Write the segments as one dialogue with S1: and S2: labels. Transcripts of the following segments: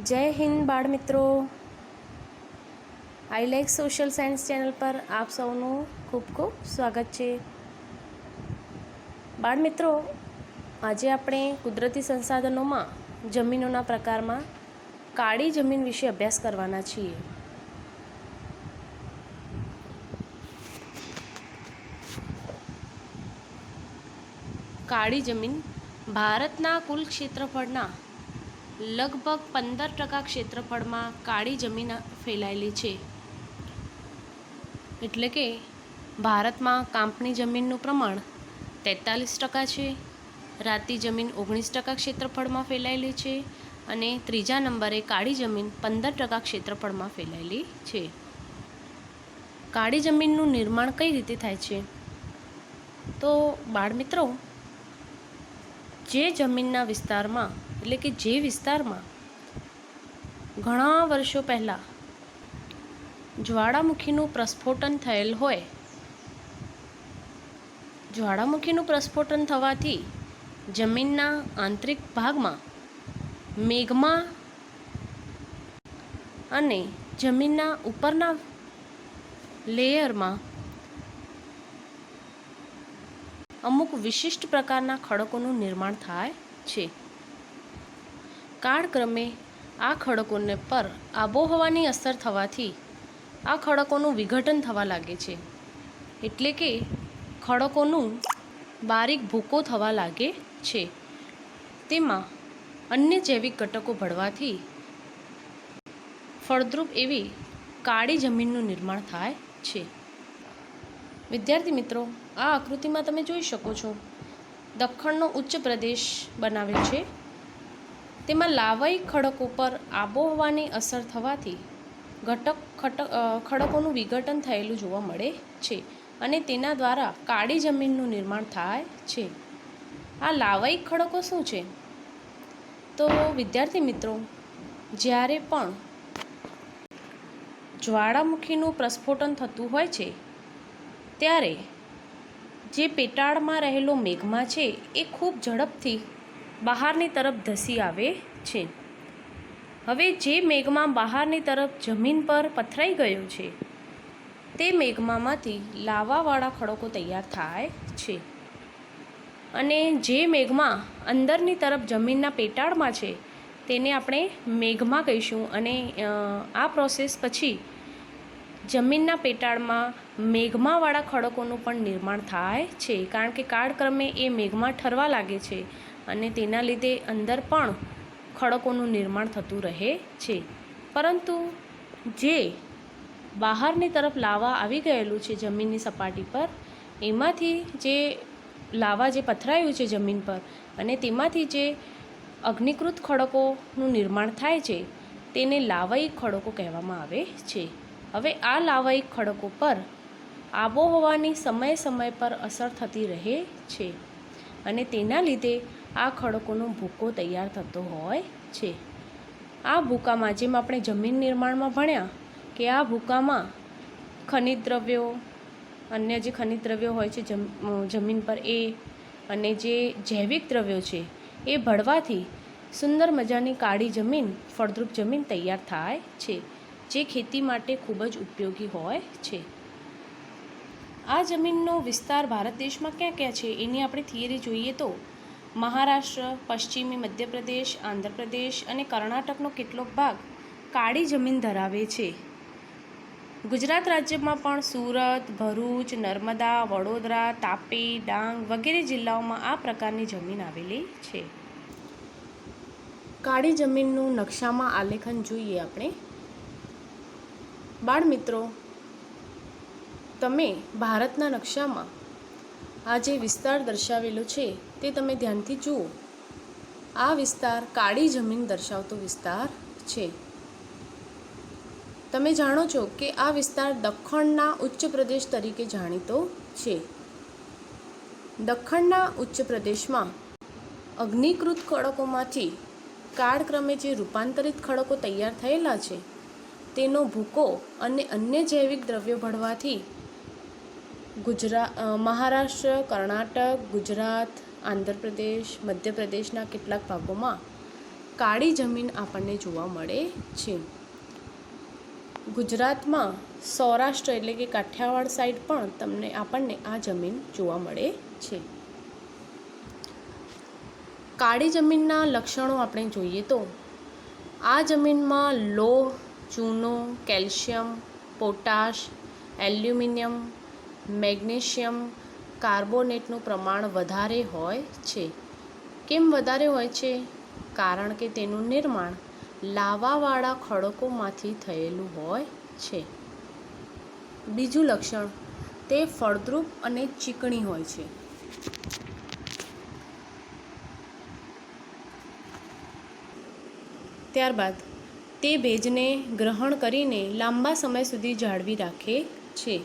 S1: जय हिंद बाળ મિત્રો, I like social science channel પર આપ સૌનું ખૂબ ખૂબ સ્વાગત છે। બાળ મિત્રો, આજે આપણે કુદરતી સંસાધનોમાં જમીનોના પ્રકારમાં કાળી જમીન વિશે અભ્યાસ કરવાના છીએ। કાળી જમીન ભારતના કુલ ક્ષેત્રફળના લગભગ 15% ક્ષેત્રફળમાં કાળી જમીન ફેલાયેલી છે। એટલે કે ભારતમાં કાંપની જમીનનું પ્રમાણ 43% છે, રાતી જમીન 19% ક્ષેત્રફળમાં ફેલાયેલી છે અને ત્રીજા નંબરે કાળી જમીન 15% ક્ષેત્રફળમાં ફેલાયેલી છે। કાળી જમીનનું નિર્માણ કઈ રીતે થાય છે? તો બાળ મિત્રો, જે જમીનના વિસ્તારમાં એટલે કે જે વિસ્તારમાં ઘણા વર્ષો પહેલાં જ્વાળામુખીનું પ્રસ્ફોટન થયેલ હોય, જ્વાળામુખીનું પ્રસ્ફોટન થવાથી જમીનના આંતરિક ભાગમાં મેગ્મા અને જમીનના ઉપરના લેયરમાં અમુક વિશિષ્ટ પ્રકારના ખડકોનું નિર્માણ થાય છે। કાળક્રમે આ ખડકોને પર આબોહવાની અસર થવાથી આ ખડકોનું વિઘટન થવા લાગે છે, એટલે કે ખડકોનું બારીક ભૂકો થવા લાગે છે। તેમાં અન્ય જૈવિક ઘટકો ભળવાથી ફળદ્રુપ એવી કાળી જમીનનું નિર્માણ થાય છે। વિદ્યાર્થી મિત્રો, આ આકૃતિમાં તમે જોઈ શકો છો, દખ્ખણનો ઉચ્ચ પ્રદેશ બનાવેલ છે। તેમાં લાવાઈ ખડકો પર આબોહવાની અસર થવાથી ખડકોનું વિઘટન થયેલું જોવા મળે છે અને તેના દ્વારા કાળી જમીનનું નિર્માણ થાય છે। આ લાવાઈ ખડકો શું છે? તો વિદ્યાર્થી મિત્રો, જ્યારે પણ જ્વાળામુખીનું પ્રસ્ફોટન થતું હોય છે ત્યારે જે પેટાળમાં રહેલો મેગ્મા છે એ ખૂબ ઝડપથી બહારની તરફ ધસી આવે છે। હવે જે મેગ્મા બહારની તરફ જમીન પર પથરાઈ ગયો છે તે મેગ્મામાંથી લાવાવાળા ખડકો તૈયાર થાય છે અને જે મેગ્મા અંદરની તરફ જમીનના પેટાળમાં છે તેને આપણે મેગ્મા કહીશું અને આ પ્રોસેસ પછી જમીનના પેટાળમાં મેગ્માવાળા ખડકોનું પણ નિર્માણ થાય છે, કારણ કે કાળક્રમે એ મેગ્મા ઠરવા લાગે છે અને તેના લીધે અંદર પણ ખડકોનું નિર્માણ થતું રહે છે। પરંતુ જે બહારની તરફ લાવા આવી ગયેલું છે જમીનની સપાટી પર, એમાંથી જે લાવા જે પથરાયું છે જમીન પર અને તેમાંથી જે અગ્નિકૃત ખડકોનું નિર્માણ થાય છે તેને લાવાઈ ખડકો કહેવામાં આવે છે। હવે આ લાવાઈ ખડકો પર આબોહવાની સમય પર અસર થતી રહે છે અને તેના લીધે આ ખડકોનો ભૂકો તૈયાર થતો હોય છે। આ ભૂકામાં, જેમ આપણે જમીન નિર્માણમાં ભણ્યા કે આ ભૂકામાં ખનિજ દ્રવ્યો, અન્ય જે ખનિજ દ્રવ્યો હોય છે જમીન પર એ અને જે જૈવિક દ્રવ્યો છે એ ભળવાથી સુંદર મજાની કાળી જમીન, ફળદ્રુપ જમીન તૈયાર થાય છે, જે ખેતી માટે ખૂબ જ ઉપયોગી હોય છે। આ જમીનનો વિસ્તાર ભારત દેશમાં ક્યાં ક્યાં છે એની આપણે થિયરી જોઈએ તો મહારાષ્ટ્ર, પશ્ચિમી મધ્યપ્રદેશ, આંધ્રપ્રદેશ અને કર્ણાટકનો કેટલોક ભાગ કાળી જમીન ધરાવે છે। ગુજરાત રાજ્યમાં પણ સુરત, ભરૂચ, નર્મદા, વડોદરા, તાપી, ડાંગ વગેરે જિલ્લાઓમાં આ પ્રકારની જમીન આવેલી છે। કાળી જમીનનું નકશામાં આલેખન જોઈએ આપણે। બાળ મિત્રો, તમે ભારતના નકશામાં આ જે વિસ્તાર દર્શાવેલો છે તે તમે ધ્યાનથી જુઓ। આ વિસ્તાર કાળી જમીન દર્શાવતો વિસ્તાર છે। તમે જાણો છો કે આ વિસ્તાર દખ્ખણના ઉચ્ચ પ્રદેશ તરીકે જાણીતો છે। દખ્ખણના ઉચ્ચ પ્રદેશમાં અગ્નિકૃત ખડકોમાંથી કાળક્રમે જે રૂપાંતરિત ખડકો તૈયાર થયેલા છે તેનો ભૂકો અને અન્ય જૈવિક દ્રવ્યો ભળવાથી કાળી જમીન આપણને જોવા મળે છે. ગુજરાતમાં સૌરાષ્ટ્ર એટલે કે કાઠિયાવાડ સાઈડ પણ આપણને આ જમીન જોવા મળે છે. કાળી જમીનના લક્ષણો આપણે જોઈએ તો આ જમીનમાં લોહ, ચૂનો, કેલ્શિયમ, પોટાશ, એલ્યુમિનિયમ, મેગ્નેશિયમ, કાર્બોનેટનું પ્રમાણ વધારે હોય છે. કેમ વધારે હોય છે? કારણ કે તેનું નિર્માણ લાવાવાળા ખડકોમાંથી થયેલું હોય છે. બીજું લક્ષણ, તે ફળદ્રુપ અને ચીકણી હોય છે. ત્યારબાદ તે ભેજને ગ્રહણ કરીને લાંબા સમય સુધી જાળવી રાખે છે.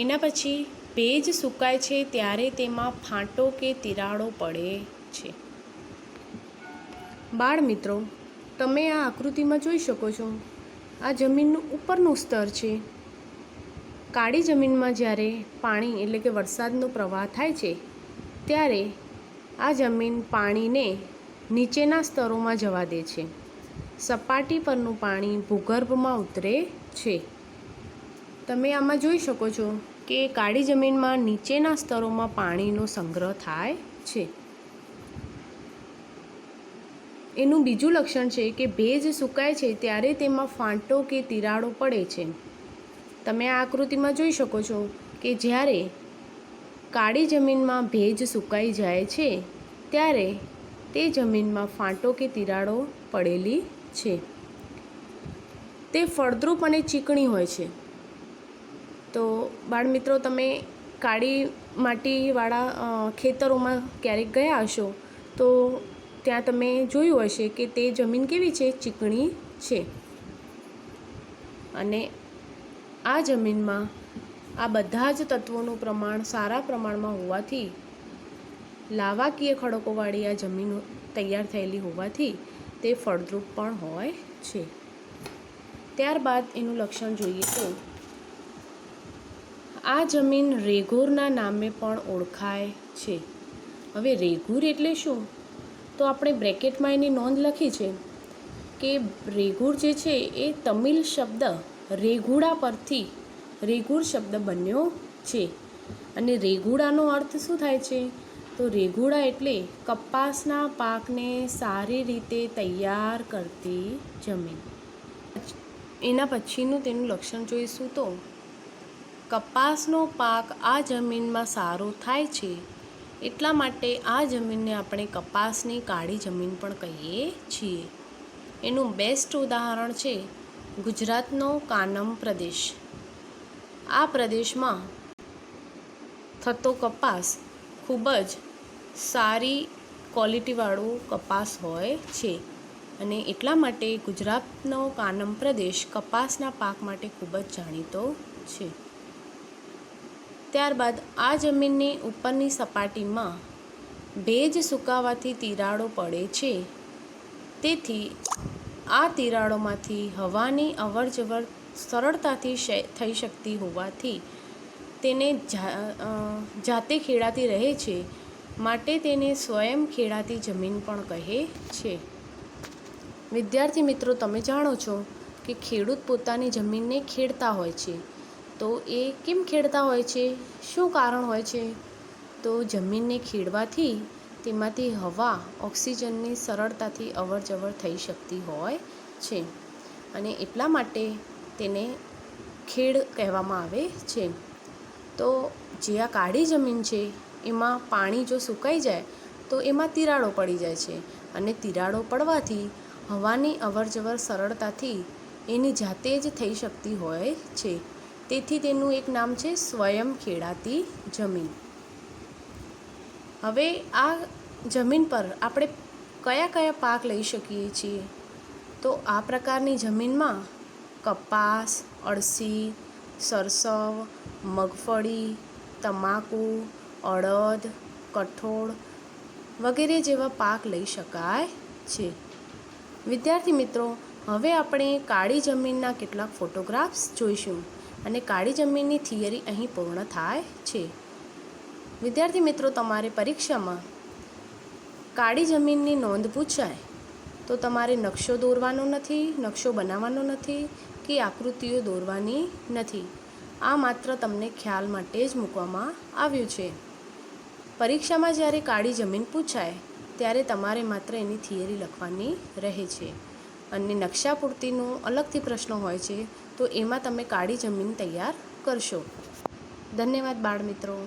S1: એના પછી ભેજ સુકાય છે ત્યારે તેમાં ફાંટો કે તિરાડો પડે છે. બાળ મિત્રો, તમે આ આકૃતિમાં જોઈ શકો છો, આ જમીનનું ઉપરનું સ્તર છે. કાળી જમીનમાં જ્યારે પાણી એટલે કે વરસાદનો પ્રવાહ થાય છે ત્યારે આ જમીન પાણીને નીચેના સ્તરોમાં જવા દે છે. સપાટી પરનું પાણી ભૂગર્ભમાં ઉતરે છે. તમે આમાં જોઈ શકો છો કે કાળી જમીનમાં નીચેના સ્તરોમાં પાણીનો સંગ્રહ થાય છે. એનું બીજું લક્ષણ છે કે ભેજ સુકાય છે ત્યારે તેમાં ફાંટો કે તિરાડો પડે છે. તમે આ આકૃતિમાં જોઈ શકો છો કે જ્યારે કાળી જમીનમાં ભેજ સુકાઈ જાય છે ત્યારે તે જમીનમાં ફાંટો કે તિરાડો પડેલી છે. તે ફળદ્રુપ અને ચીકણી હોય છે. તો બાળમિત્રો, તમે કાળી માટીવાળા ખેતરોમાં ક્યારેક ગયા હશો તો ત્યાં તમે જોયું હશે કે તે જમીન કેવી છે? ચીકણી છે. અને આ જમીનમાં આ બધા જ તત્વોનું પ્રમાણ સારા પ્રમાણમાં હોવાથી, લાવાકીય ખડકોવાળી આ જમીન તૈયાર થયેલી હોવાથી તે ફળદ્રુપ પણ હોય છે. ત્યારબાદ એનું લક્ષણ જોઈએ તો આ જમીન રેગુરના નામે પણ ઓળખાય છે. હવે રેગુર એટલે શું? તો આપણે બ્રેકેટમાં એની નોંધ લખી છે કે રેગુર જે છે એ તમિલ શબ્દ રેગુડા પરથી રેગુર શબ્દ બન્યો છે. અને રેગુડાનો અર્થ શું થાય છે? તો રેગુડા એટલે કપાસના પાકને સારી રીતે તૈયાર કરતી જમીન. એના પછીનું તેનું લક્ષણ જોઈશું તો કપાસનો પાક આ જમીનમાં સારો થાય છે એટલા માટે આ જમીનને આપણે કપાસની કાળી જમીન પણ કહીએ છીએ. એનું બેસ્ટ ઉદાહરણ છે ગુજરાતનો કાનમ પ્રદેશ. આ પ્રદેશમાં થતો કપાસ ખૂબ જ સારી ક્વોલિટીવાળો કપાસ હોય છે અને એટલા માટે ગુજરાતનો કાનમ પ્રદેશ કપાસના પાક માટે ખૂબ જ જાણીતો છે. ત્યારબાદ આ જમીનની ઉપરની સપાટીમાં ભેજ સુકાવાથી તિરાડો પડે છે. તેથી આ તિરાડોમાંથી હવાની અવરજવર સરળતાથી થઈ શકતી હોવાથી તેને જાતે ખેડાતી રહે છે. માટે તેને સ્વયં ખેડાતી જમીન પણ કહે છે. વિદ્યાર્થી મિત્રો, તમે જાણો છો કે ખેડૂત પોતાની જમીનને ખેડતા હોય છે. તો એ કેમ ખેડતા હોય છે? શું કારણ હોય છે? તો જમીનને ખેડવાથી તેમાંથી હવા, ઓક્સિજનની સરળતાથી અવરજવર થઈ શકતી હોય છે અને એટલા માટે તેને ખેડ કહેવામાં આવે છે. તો જે આ કાળી જમીન છે એમાં પાણી જો સુકાઈ જાય તો એમાં તિરાડો પડી જાય છે અને તિરાડો પડવાથી હવાની અવરજવર સરળતાથી એની જાતે જ થઈ શકતી હોય છે. તેથી તેનું એક નામ છે સ્વયં ખેડાતી જમીન. હવે આ જમીન પર આપણે કયા કયા પાક લઈ શકીએ છીએ? તો આ પ્રકારની જમીનમાં કપાસ, અળસી, સરસવ, મગફળી, તમાકુ, અડદ, કઠોળ વગેરે જેવા પાક લઈ શકાય છે. વિદ્યાર્થી મિત્રો, હવે આપણે કાળી જમીનના કેટલાક ફોટોગ્રાફ્સ જોઈશું અને કાળી જમીનની થિયરી અહીં પૂર્ણ થાય છે. વિદ્યાર્થી મિત્રો, તમારે પરીક્ષામાં કાળી જમીનની નોંધ પૂછાય તો તમારે નકશો દોરવાનો નથી, નકશો બનાવવાનો નથી કે આકૃતિઓ દોરવાની નથી. આ માત્ર તમને ખ્યાલ માટે જ મૂકવામાં આવ્યું છે. પરીક્ષામાં જ્યારે કાળી જમીન પૂછાય ત્યારે તમારે માત્ર એની થિયરી લખવાની રહે છે અને નકશા પૂર્તિનો અલગથી પ્રશ્ન હોય છે, તો એમાં તમે કાળી જમીન તૈયાર કરશો. ધન્યવાદ બાળ મિત્રો.